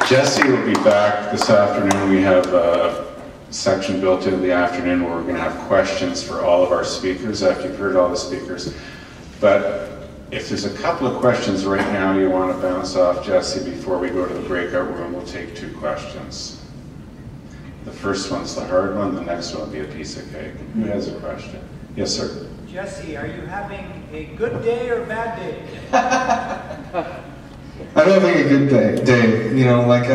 Jesse will be back this afternoon. We have a section built in the afternoon where we're going to have questions for all of our speakers after you've heard all the speakers. But if there's a couple of questions right now you want to bounce off Jesse before we go to the breakout room, we'll take 2 questions. The first one's the hard one, the next one will be a piece of cake. Who has a question? Yes, sir. Jesse, are you having a good day or a bad day? I'm having a good day. You know, like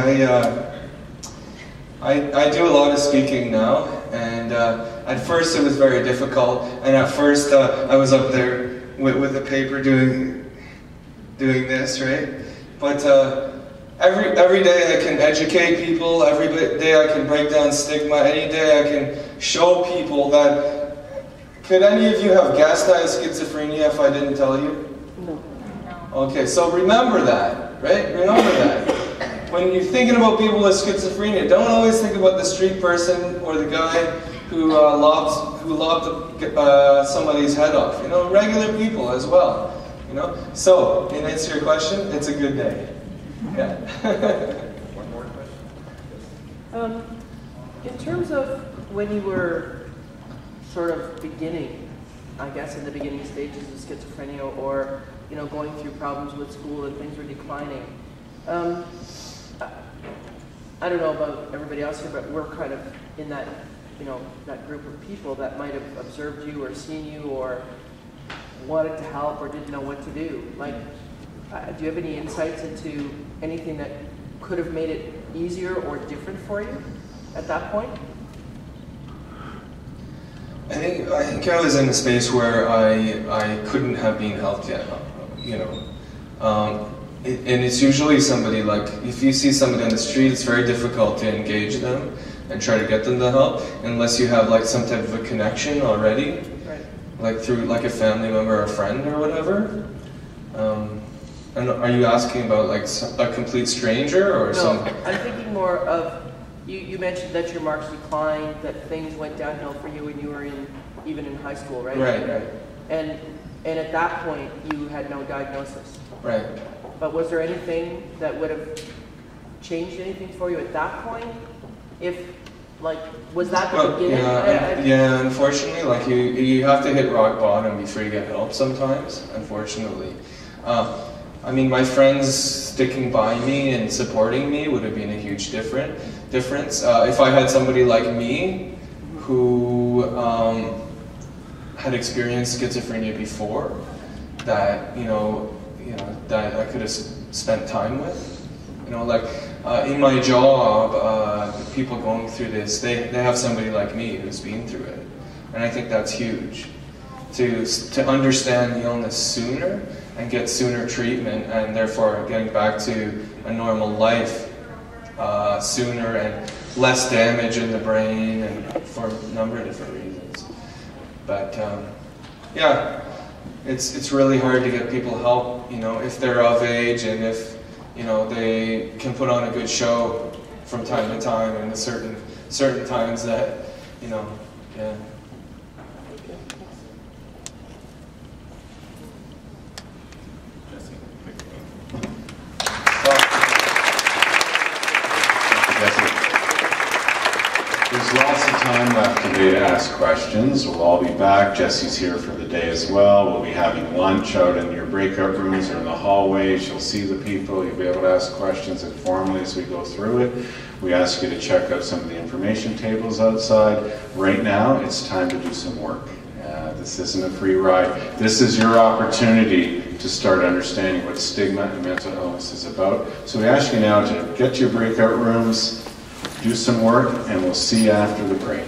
I do a lot of speaking now, and at first it was very difficult. And at first I was up there with the paper doing this, right? But every day I can educate people. Every day I can break down stigma. Any day I can show people that. Could any of you have guessed I have schizophrenia if I didn't tell you? No. Okay, so remember that, right? Remember that. When you're thinking about people with schizophrenia, don't always think about the street person or the guy who lopped somebody's head off. You know, regular people as well. You know. So, in answer to your question, it's a good day. Yeah. One more question. In terms of when you were sort of beginning, I guess in the beginning stages of schizophrenia, or you know, going through problems with school and things were declining. I don't know about everybody else here, but we're kind of in that, you know, that group of people that might have observed you or seen you or wanted to help or didn't know what to do. Like, do you have any insights into anything that could have made it easier or different for you at that point? I think I was in a space where I couldn't have been helped yet, you know. And it's usually somebody like, if you see somebody on the street, it's very difficult to engage them and try to get them the help unless you have like some type of a connection already, right. Like through like a family member or a friend or whatever. And are you asking about like a complete stranger or some? No, I'm thinking more of, you mentioned that your marks declined, that things went downhill for you when you were even in high school, right? Right. And at that point, you had no diagnosis. Right. But was there anything that would have changed anything for you at that point? If, like, was that the beginning? Yeah, unfortunately, like you have to hit rock bottom before you get help sometimes, unfortunately. I mean, my friends sticking by me and supporting me would have been a huge difference. If I had somebody like me who had experienced schizophrenia before, that that I could have spent time with, you know, like in my job, people going through this, they have somebody like me who's been through it, and I think that's huge. To understand the illness sooner and get sooner treatment, and therefore getting back to a normal life sooner and less damage in the brain, and for a number of different reasons. But yeah, it's really hard to get people help, you know, if they're of age and if, you know, they can put on a good show from time to time and certain times that, you know, yeah. There's lots of time left today to ask questions. We'll all be back. Jesse's here for the day as well. We'll be having lunch out in your breakout rooms or in the hallways. You'll see the people. You'll be able to ask questions informally as we go through it. We ask you to check out some of the information tables outside. Right now, it's time to do some work. This isn't a free ride. This is your opportunity to start understanding what stigma and mental illness is about. So we ask you now to get to your breakout rooms, do some work, and we'll see you after the break.